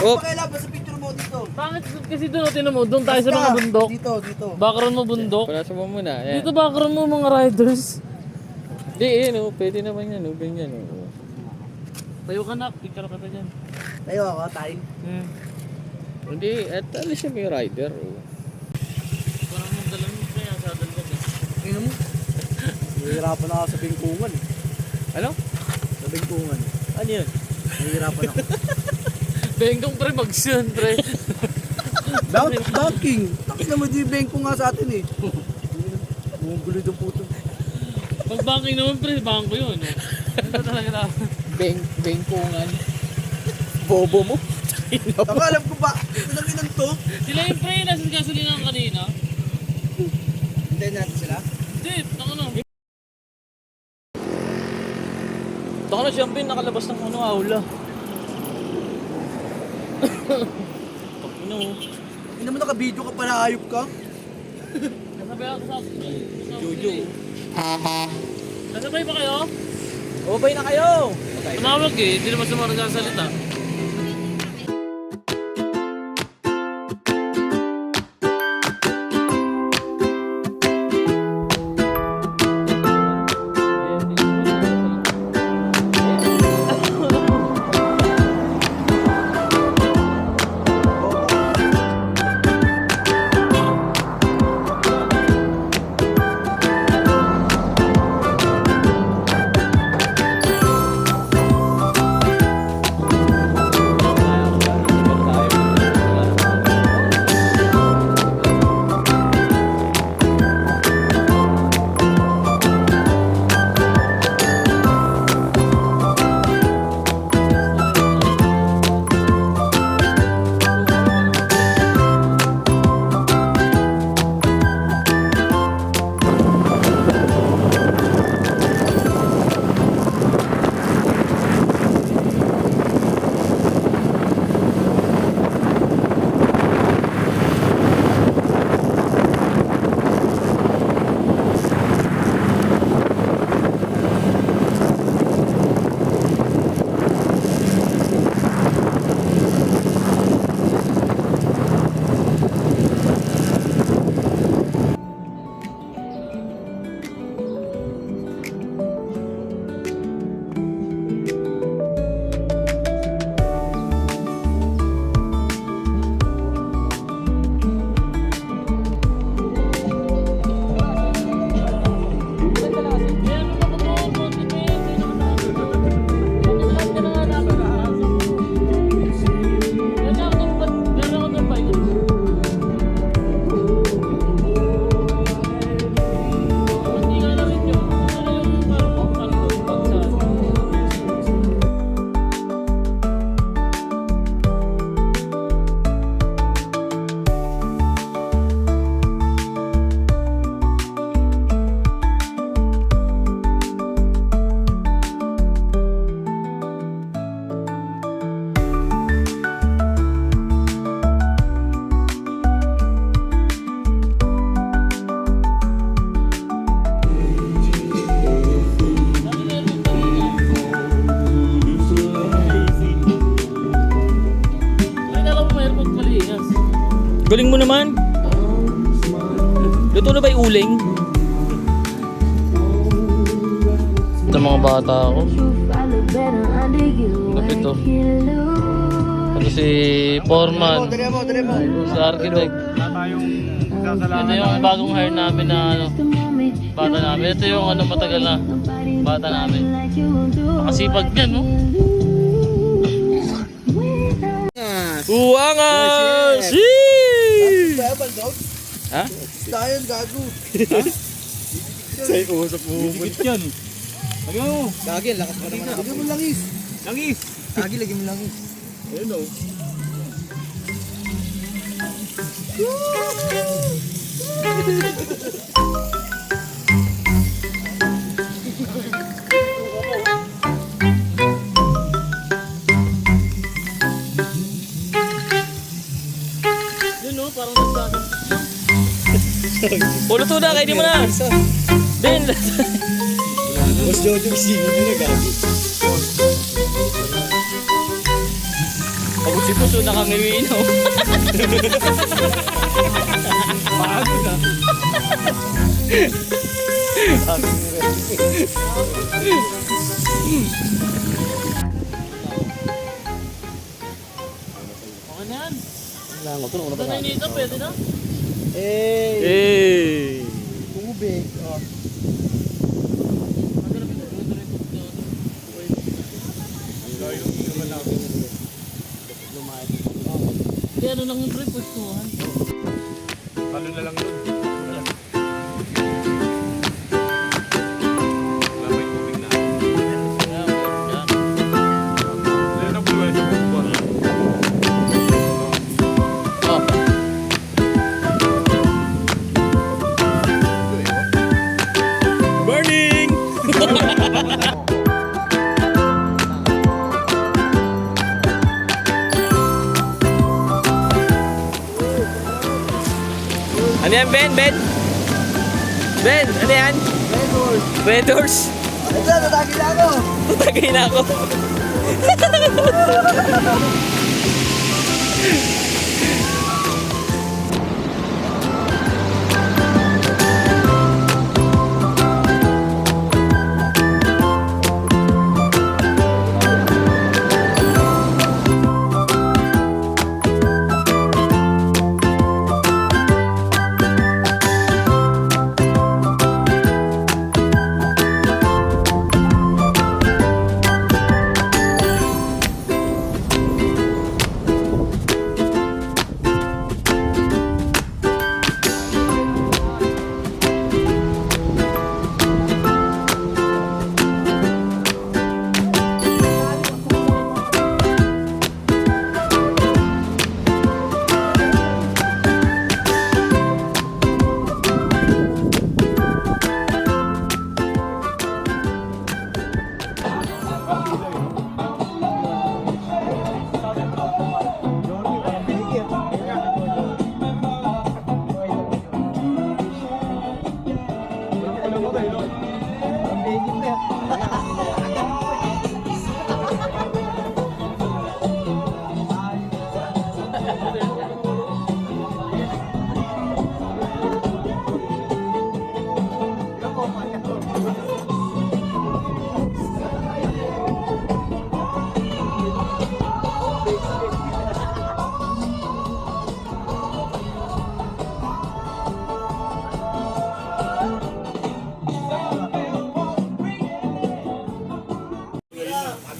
Oh. Pakailaban sa picture mo dito. Bakit kasi doon tinan mo? Doon tayo sa mga bundok. Dito, dito. Background mo bundok. Palaso mo muna. Yan. Dito background mo mga riders. Di, yun o. Pwede naman yan o. Ganyan o. Tayo ka na, picture ka dyan. Tayo ako, tayo. Hindi, at alis siya may rider o. Parang mong dalang mo kaya sa dalgad eh. Tingnan mo. Nahihirapan ako sa bingkungan. Ano? Sa bingkungan. Ano yun? Nahihirapan ako. Bengkong pre, magsyon pre. Banking. Tapos naman di bengkong nga sa atin eh. Bumugulo yung puto. Pag banking naman pre, bangko yun. Ito talaga na. Bengkungan. Bobo mo. Ako alam ko ba, ilang ilan to? Sila yung pre, nasa gasolina kanina. Hintayin natin sila. Hindi, ano. Ito ka na siyempre nakalabas ng ano, aula. Pagkino. Hindi naman naka-video ka pala, ayop ka. Nasabay ako sa Jojo. Nasabay ba kayo? Ubay na kayo! Tumawag eh, hindi naman sa mga nagsasalita. Galing mo naman. Luto na ba yung uling? Ito mga bata ako. Lapit to. Ito si Foreman. Dali mo. Si Architect. Ito yung bagong hire namin na ano, bata namin. Ito yung ano, matagal na bata namin. Makasipag yan, no? Uwangas! Ha? Tayo, gago. Sa'yo usap mo. Dikit yan. Lagyan mo. Gagi, lakas pa naman. Lagyan mo langis. Langis. Gagi, lagyan mo langis. Ayun o. Yun, no? Parang nagsabi. Luto na, kainin mo na. Ben. Boss Jojo, sino na gagi? Pagod si Puso, nakangiwi no. Bago na. Okay na yan. Langot ko Ito na dito, pwede na. Eh. Tubig. Oh. Hindi, ano lang yung trip, pwestuhan. Talo na lang doon. Wala may tubig na. Ayan na buwan. Oh. Burning! Ano yan, Ben? Ben? Ben, ano yan? Medol. Vendors? Ito, natagi na ako. Tutagay na ako.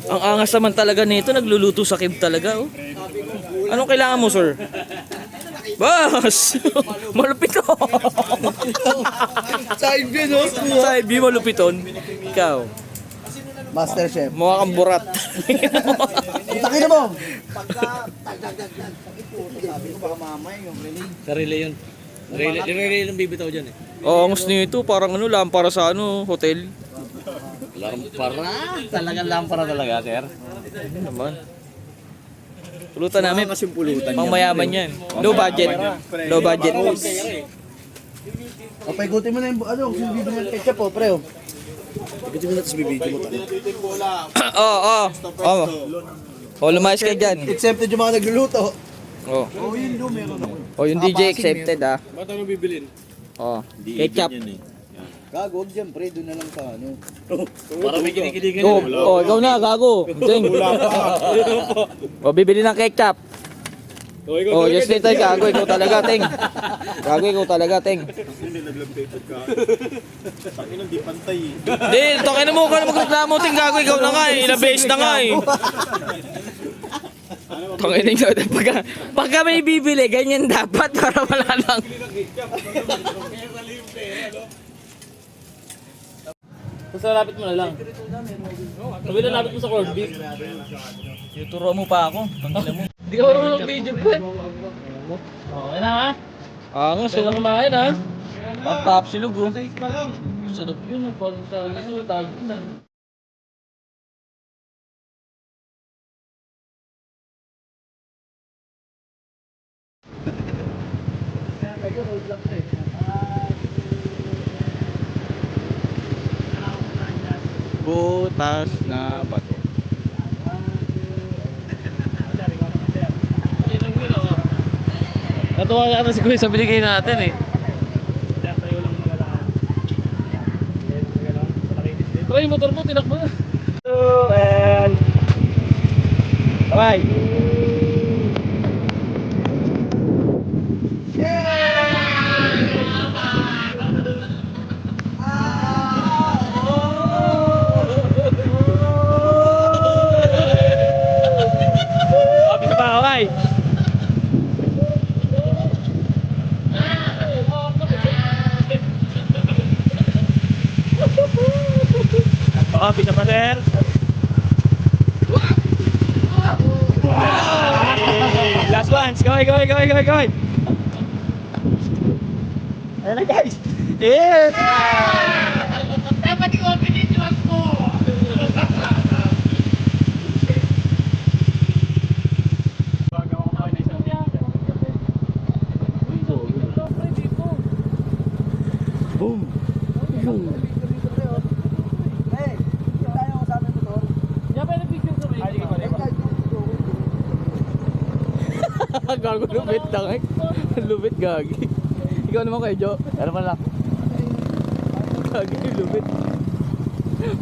Ang angas naman talaga nito, nagluluto sa cave talaga, oh. Anong kailangan mo, sir? Boss! Malupit ko! Side view, no? Side view, malupiton. Ikaw, Master Chef. mukha kang burat. Ang taki na mo. Pagka tagdag-dagdag. Sabi ko baka mamay yung relay. Sarili yun. Relay lang bibitaw dyan eh. Oo, angas nito. Parang ano, lampara sa ano, hotel. Lampara. Talagang lampara talaga, sir. Ano naman? Pulutan namin. Kasi pulutan Pang mayaman yan. Low budget. Low budget. Papaigutin mo na yung ano, kung bibili ng ketchup po, pre. Papaigutin mo na tapos bibigyan mo tayo. Oo, oo. Oh, lumayas kayo dyan. Exempted yung mga nagluluto. Oh. Oh, yun do, meron ako. Oh, yung DJ accepted ah. Ba't ano bibilin? Oh, ketchup. Gago, huwag dyan, pre. Doon na lang sa ano. Para may kinikiligan Oh, oh, ikaw na, gago. Ting. Oh, bibili ng ketchup. Oh, just dito, gago, ikaw talaga, Ting. Gago, ikaw talaga, Ting. Tangin ang di pantay. Hindi, tokin mo ka na magreklamo, Ting, gago, ikaw na nga eh. Ilang beses na nga eh. Tokin ikaw, pagka may bibili, ganyan dapat para wala lang. Basta lapit mo na lang. Sabi na lapit mo sa corned beef. Tuturo mo pa ako. Tangina mo. Hindi ka marunong ng video pa. Okay na ha? Angas, Sila kumain ha? Patap silog oh. Sarap yun. Pag tago na. Butas na bato. Natuwa ka na si Kuya sa binigay natin eh. Try yung motor mo, tinakbo na. And... Bye! Kapit pa, okay? Kapit na pa, sir. Last ones, go. Ayan na guys. Yes! Boom! Hey, yung tayo kasama mo to. Gago, lupit tangay. Lupit gagi. Ikaw naman kayo, Jo. Ano man lang? Gagi, lupit.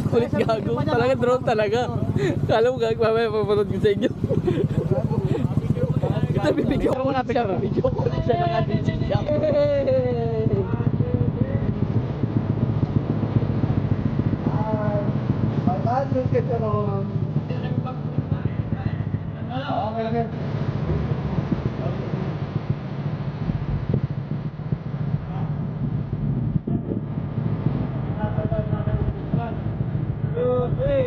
Kulit gago. Talaga drone talaga. Kala mo gagi, mamaya papanood ko sa inyo. Ito, bibigyan ko mga siya. Bibigyan ko siya ng ating siya. Pagkakit ka siya ron. Okay.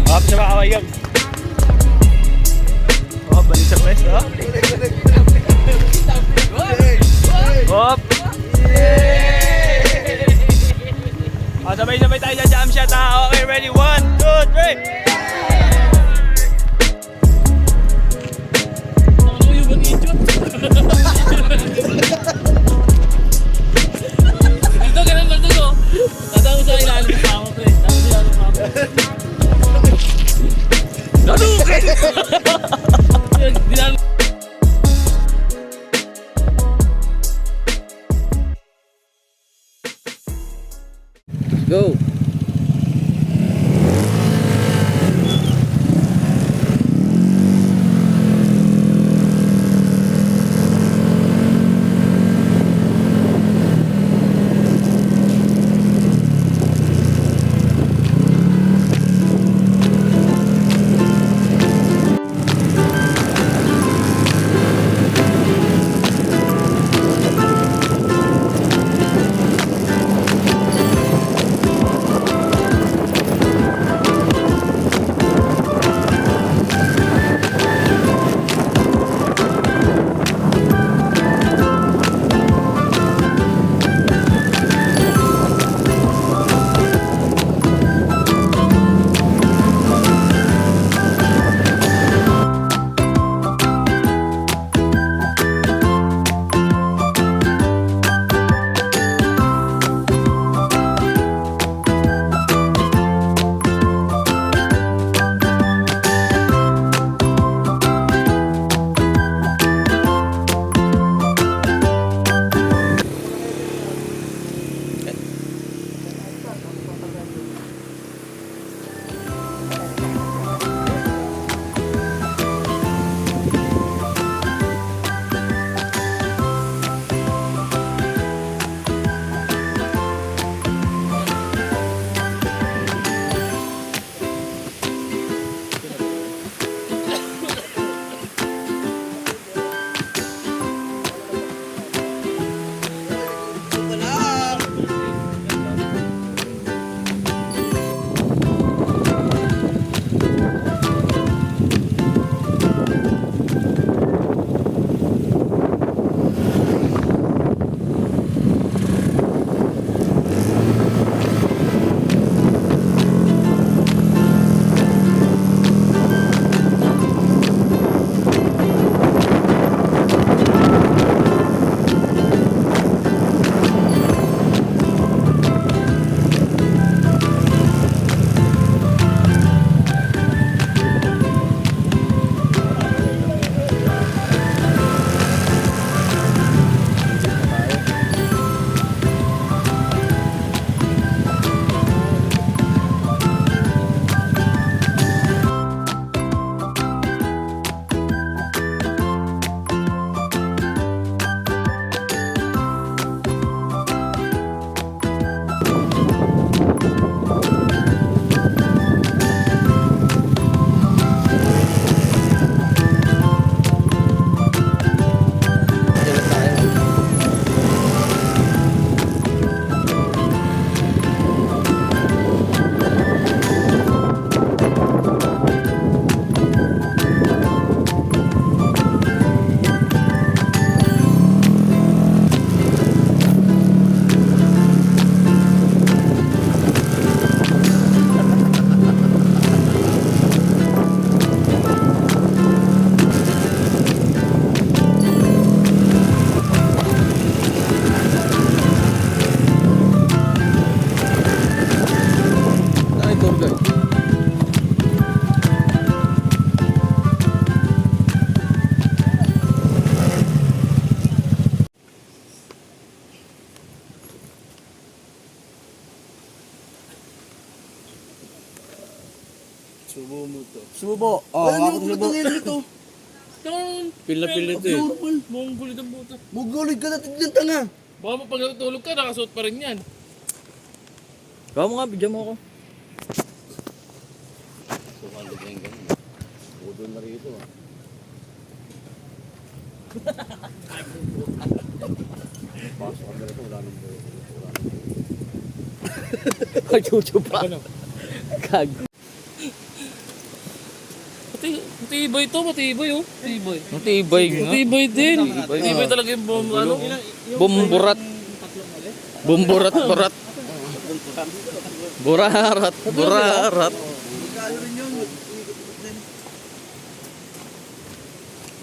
Hop, sa mga kawayag. Oh, balik sa pwesto. Hop! Oh, sabay-sabay tayo sa jam shot ha. Okay, ready? 1, 2, 3! Ito, ganun ba ito ko? Tatawag sa ilalim ng pako, pre. Tatawag sa ilalim ng pako. Nalukin! Dinami. Go! Subo. Oh, ako subo. Pil na pil nito eh. Mongol itong puta. Mugulig ka natin ng tanga. Baka mo pag natutulog ka, nakasuot pa rin yan. Gawa mo nga, bigyan mo ako. Sukal din yung ganun. Udol na rito ah. Pasok ka na rito, wala nang buhay. Ay, chuchu pa. Gag. Matibay to, matibay oh. Matibay. Matibay nga. Matibay din. Matibay talaga yung ano. Bumburat. Bumburat-burat. Burarat. Burarat.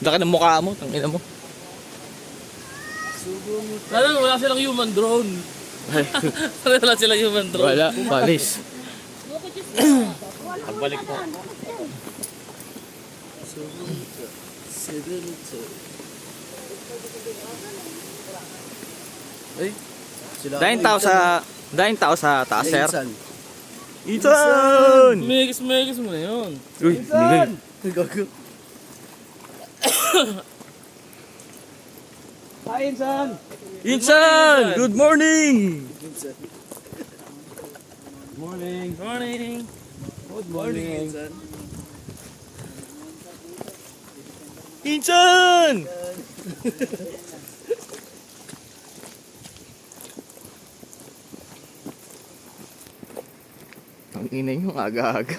Laki ng mukha mo, tangina mo. Wala silang human drone. Wala silang human drone. Wala, palis. Pagbalik mo. Dahin tao sa taas, sir. Insan. Ethan! Megis mo na yun. Uy, nigay. Gago. Hi, Insan. Insan! Good morning! Morning. Morning. Good morning, Insan. Insan! Ang ina nyo, aga-aga.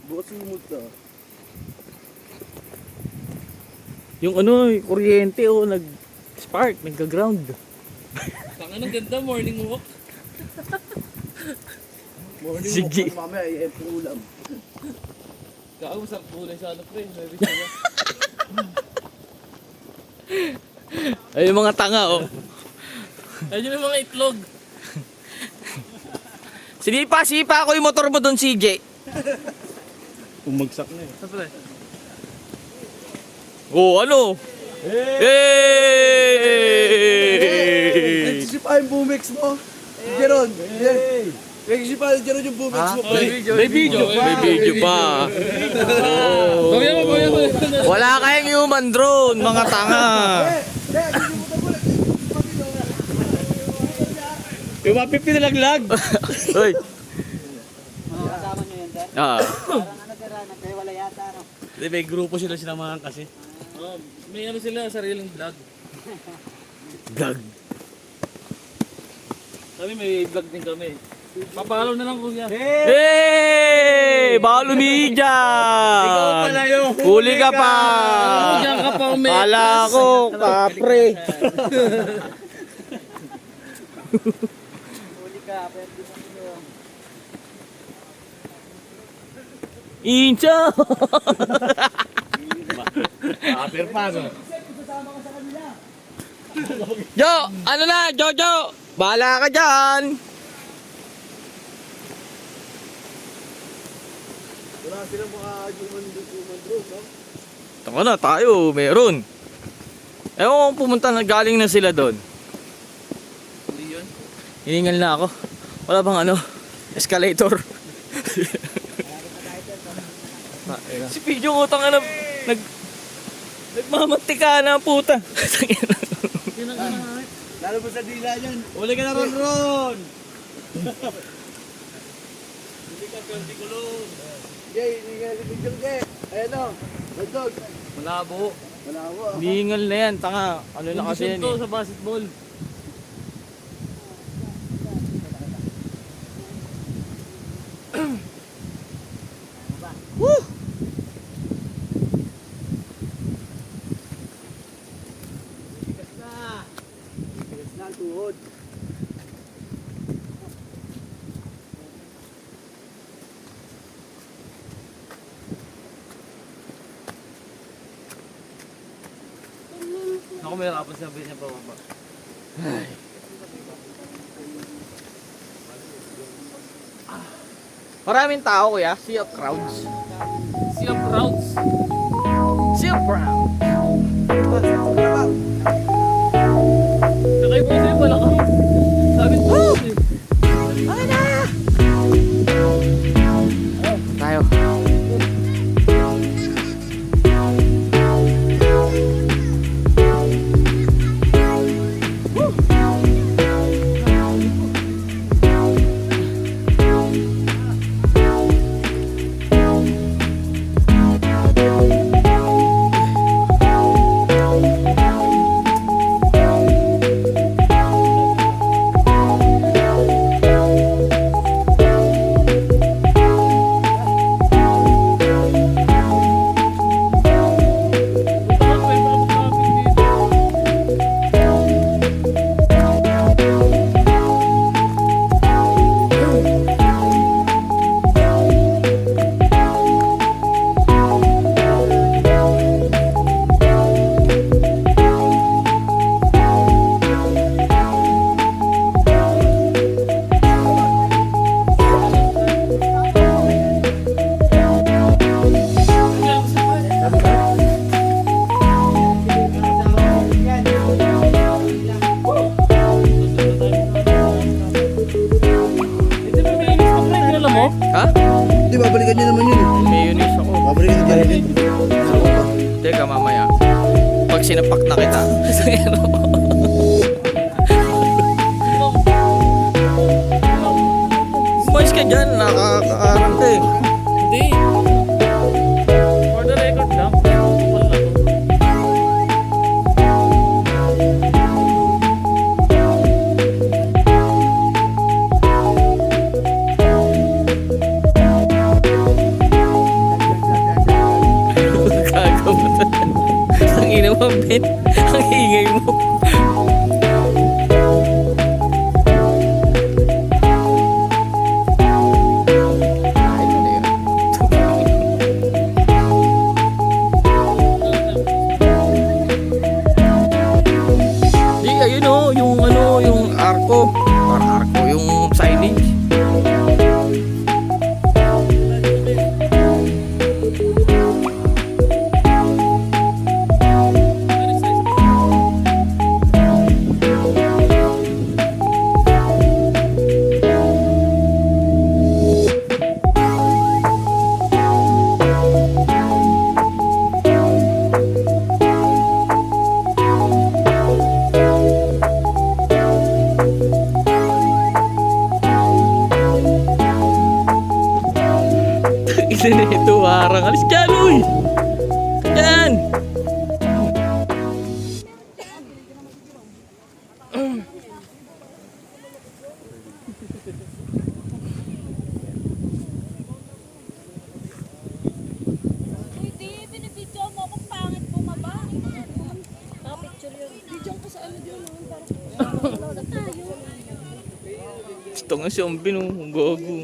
Bukas sumot na. Yung ano, yung kuryente nag-spark, nagka-ground. Tanga ng ganda, morning walk. Morning Sige. walk. Mamaya ay ulam. Kago sa kulay sa ano pre. Sabi sila. Ay, yung mga tanga, oh. Ayun yung mga itlog. Sinipa ko yung motor mo doon, CJ. Umagsak na eh. Pre. Oh, ano? Hey! Nagsisipa yung Bumex mo. Jeron. Nagsisipa yung Jeron yung Bumex mo. May video pa. Oh. Bawian mo. Wala kayong human drone, mga tanga. Yung mapipi nalaglag. Hoy. Kasama nyo yan, Dan? Ah. Parang ano, Tera, nagkaiwala yata, no? May grupo sila sinamahan kasi. Oh, may ano sila, sariling vlog. Vlog. Kami may vlog din kami. Papalaw na lang kuya. Hey! Baka lumidyan! Ikaw pala yung Huli ka pa! Diyan ka pa umiitas. Kala ko, kapre. Huli ka, pero di mo nyo. Incha! Aper pa no. Jo! Ano na, Jojo? Bahala ka dyan! Wala silang mga human drone, no? Taka na, tayo, meron. Ewan kung pumunta na, galing na sila doon. Hindi yun. Hiningal na ako. Wala bang ano? Escalator. Si Pijo ko tanga na nagmamantika na ang puta. Lalo mo sa dila yan. Huli ka na ron. Hindi ka pwede kulong. Jay, hindi ka si Pijo, Jay. Ayan o. Dog. Malabo. Wala mo. Hiningal na yan, tanga. Ano na kasi yan to eh. sa basketball. Woo! Tigas na. Tigas na ang tuhod. Ako may hirapan sabihin niya pa baba. Maraming tao kuya, sea of crowds. Sea of crowds. Sea of crowds. Kakaiba sa'yo pala ka. Sabi ko. Okay na! mo? Ha? Hindi, babalikan niyo naman yun eh. Mayonnaise ako. Babalikan niyo din. Teka, mamaya. Pag sinapak na kita. Umayos ka dyan, nakakaarang ka eh. Hindi. For the record lang. Wala. Gago mo to. Ang ina mo, Ben. Ang ingay mo. Ay, ano yun? Di, ayun o, yung ano, yung arko. Parang arko, yung signage. Isa na ito, warang. Alis dyan, uy! Dyan! Hindi, binibidyo mo kung pangit bumaba. Picture yun. Video ko sa ano din naman parang wala tayo. Gusto nga si Ombin, oh. Gago.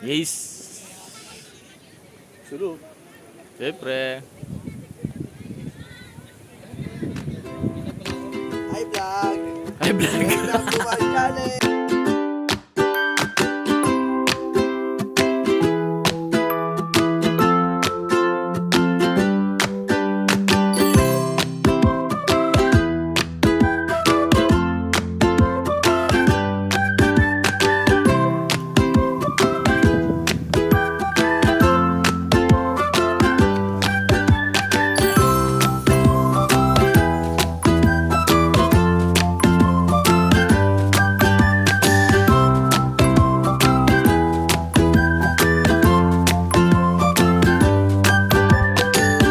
Yes. Sulu. Siyempre. Hi, vlog. Ay, vlog. Welcome to my channel.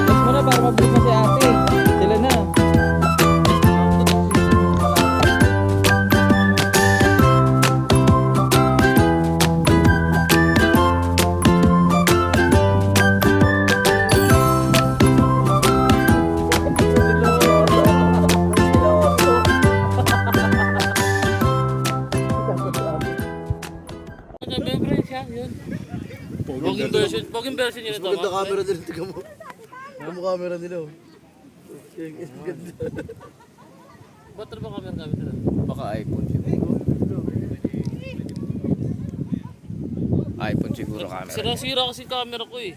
Mas mo na para mabalik na si ate. Sila na. Nag-membrane siya, yun. Poging version yun ito. Maganda camera din. Tignan mo. Tignan mo camera nila. Oh. Ganda. Ba't ba camera gamit nila? Baka iPhone siguro. iPhone siguro camera. Sira-sira kasi camera ko eh.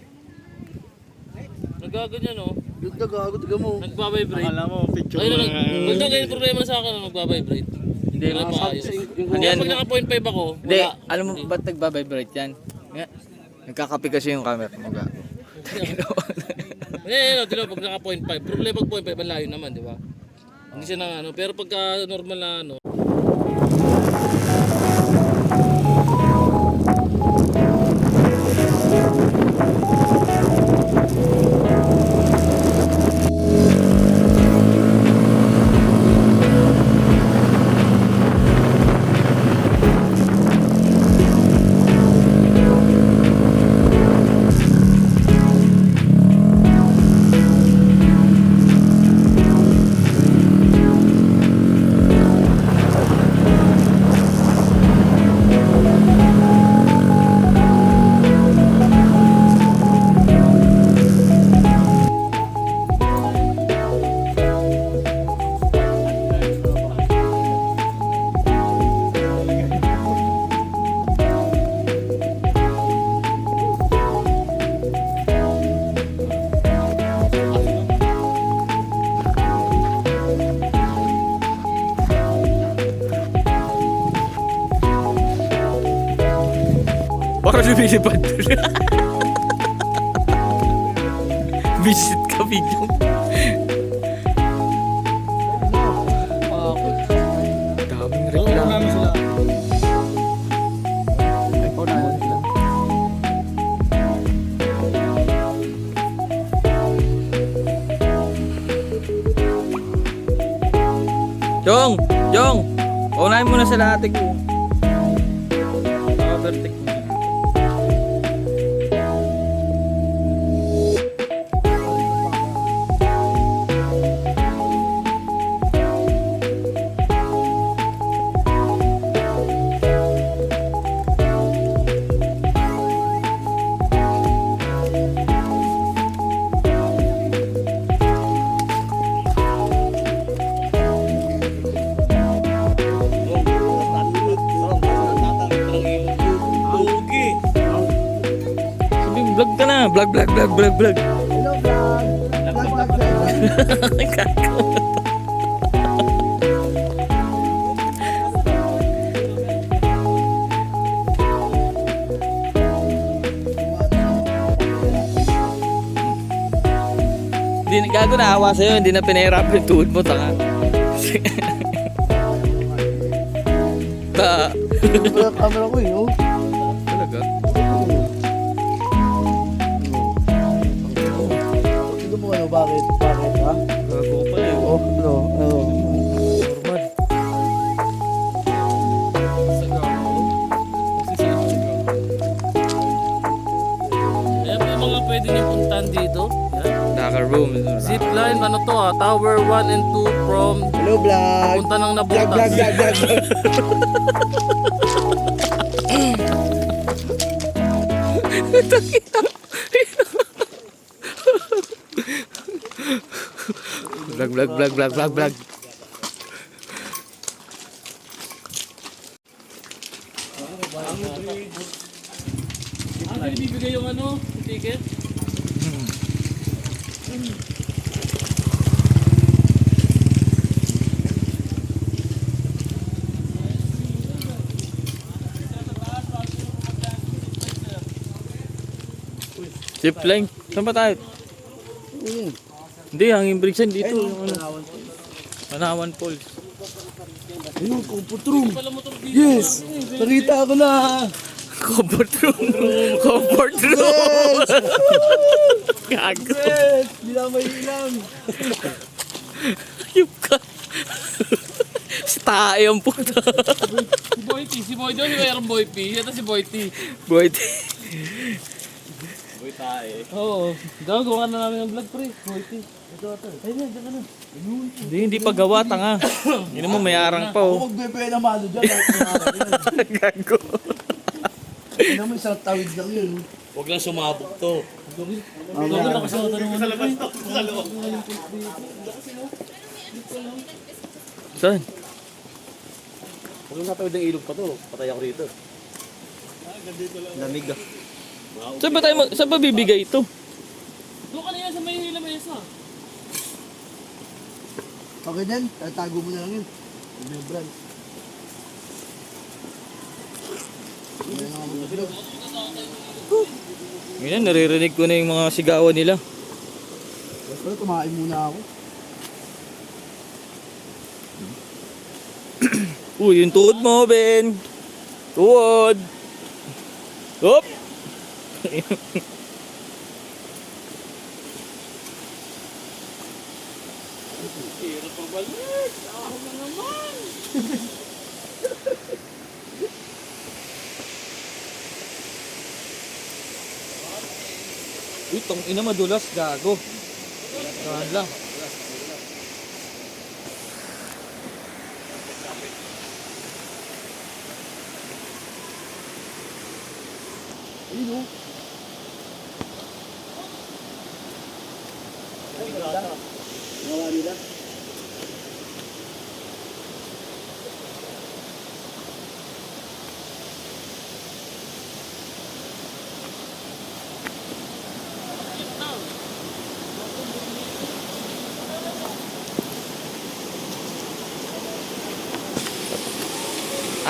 Nagaganyan oh. Ganda gago. Tignan mo. Nagbabibrate. Akala mo, picture Ayun lang. na, wala ganyan problema na sa akin na nagbabibrate. Hindi na maayos. Ano Kaya yan? pag naka 0.5 ako, Hindi, wala. alam mo ba't nagbabibrate yan? Nga, nagkakapi kasi yung camera mo, gago. Hindi, pag naka 0.5, problema pag 0.5, ang layo naman, di ba? Hindi siya na ano, pero pagka normal na ano, lumilipad. Visit ka, video. Daming reklamo. Jong! Jong! Unahin mo na sa lahat ko. Overtake mo. Vlog ka na. Vlog. Hello, vlog. Vlog. Hindi gago na awa sa'yo. Hindi na pinahirap yung tuhod mo. Tanga. Ta. Wala camera ko eh, oh. Talaga? Tignan mo ano, bakit? Bakit, ha? Gago ko pala eh. Oh, ano? Normal. Ayan po yung mga pwede niyong puntahan dito. Yan. Dakar room. Zipline, ano to Tower 1 and 2 from Hello, vlog. punta ng Vlog. Nabutas. Vlog. Ano bibigay yung ano? Ticket? Zipline. Saan ba tayo? Hindi, hanging brigsan dito. Yung ano. Panawan Falls. Ayun, comfort room. Yes! Nakita ko na. Comfort room. Comfort room. Gago. Yes! Hindi na may ilang. Ayup ka. Si tae ang puta. Si Boy T. Si Boy doon, mayroong Boy P. Ito si Boy T. Boy, Oo. Gagawa na namin ng vlog, pre. Boy T. hindi pa gawa, tanga. Hindi mo may arang pa, oh. Huwag bebe na malo dyan. Gago. Hindi mo isang tawid lang yun. Huwag lang sumabog to. Gagawa na kasi ako tanong sa labas to. Saan? Huwag lang natawid ng ilog pa to. Patay ako rito. Lamig ah. Saan ba bibigay ito? Doon ka na yan sa may lamesa. Okay din, tatago mo na lang yun. Huwag yung brand. Hindi na nga mag-vlog. Ngayon, naririnig ko na yung mga sigawan nila. Pero kumain muna ako. Uy, yung tuhod mo, Ben. Tuhod. Hop. Uy, tong ina madulas, gago. Tahan lang. Ayun o. Nawa nila.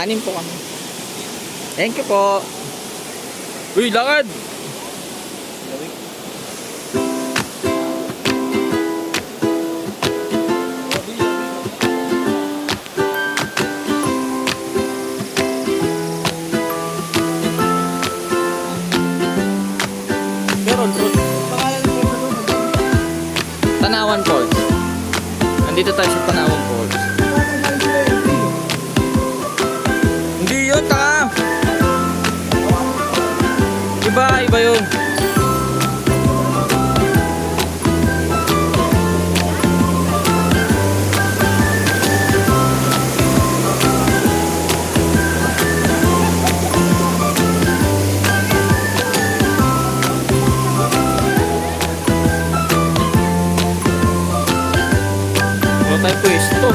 Anim po kami. Thank you po. Uy, lakad! Meron, bro. Pangalan ng pwesto doon. Tanawan Falls. Nandito tayo sa Tanawan Falls. Hindi yun, taka! Iba yun. Wala tayong pwesto.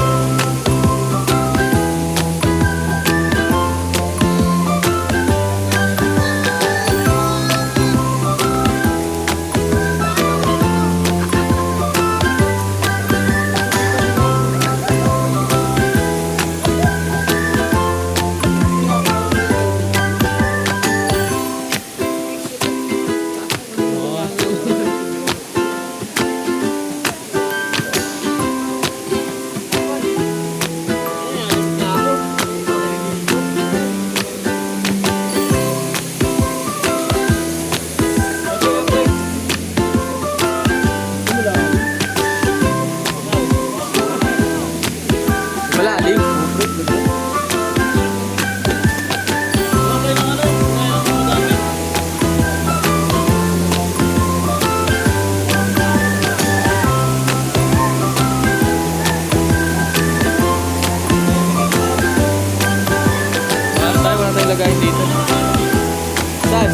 Malalim. Wala tayong lagayin dito. Saan?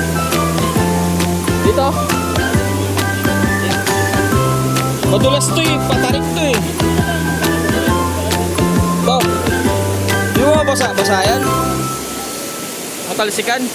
Dito? Madulas to eh, patarik to eh. Ito. Di mo basa yan? Matalsikan?